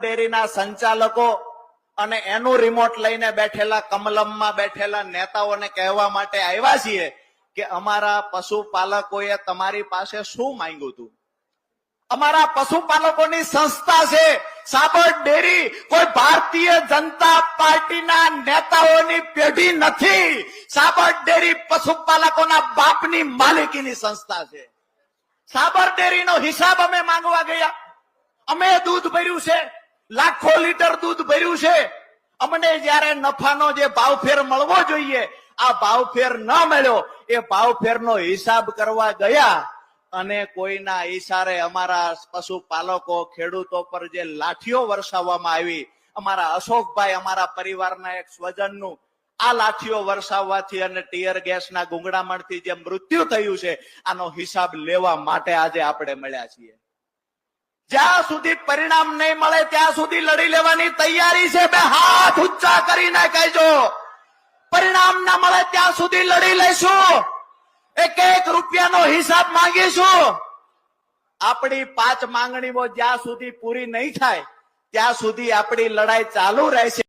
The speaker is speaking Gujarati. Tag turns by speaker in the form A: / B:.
A: ડેરીના સંચાલકો અને એનું રિમોટ લઈને બેઠેલા કમલમમાં બેઠેલા નેતાઓને કહેવા માટે આવ્યા છીએ કે અમારા પશુપાલકોએ તમારી પાસે શું માંગ્યું હતું? અમારા પશુપાલકોની સંસ્થા છે સાબર ડેરી, કોઈ ભારતીય જનતા પાર્ટીના નેતાઓની પેઢી નથી. સાબર ડેરી પશુપાલકોના બાપની માલિકીની સંસ્થા છે. સાબર ડેરીનો હિસાબ અમે માંગવા ગયા. અમે દૂધ ભર્યું છે, લાખો લીટર દૂધ ભર્યું છે. અમને જયારે નફાનો જે ભાવફેર મળવો જોઈએ આ ભાવફેર ન મળ્યો. એ ભાવફેરનો હિસાબ કરવા ગયા અને કોઈના ઈશારે અમારા પશુપાલકો ખેડૂતો પર જે લાઠીઓ વરસાવવામાં આવી, અમારા અશોકભાઈ અમારા પરિવારના એક સ્વજનનું આ લાઠીઓ વરસાવવાથી અને ટીયર ગેસના ગુંગળામણથી જે મૃત્યુ થયું છે આનો હિસાબ લેવા માટે આજે આપણે મળ્યા છીએ. જ્યાં સુધી પરિણામ નહીં મળે ત્યાં સુધી લડી લેવાની તૈયારી છે. બે હાથ ઊંચા કરીને કહેજો, પરિણામ ના મળે ત્યાં સુધી લડી લઈશું. એક એક રૂપિયાનો હિસાબ માંગીશું. આપણી 5 માંગણીઓ જ્યાં સુધી પૂરી નહીં થાય ત્યાં સુધી આપણી લડાઈ ચાલુ રહેશે.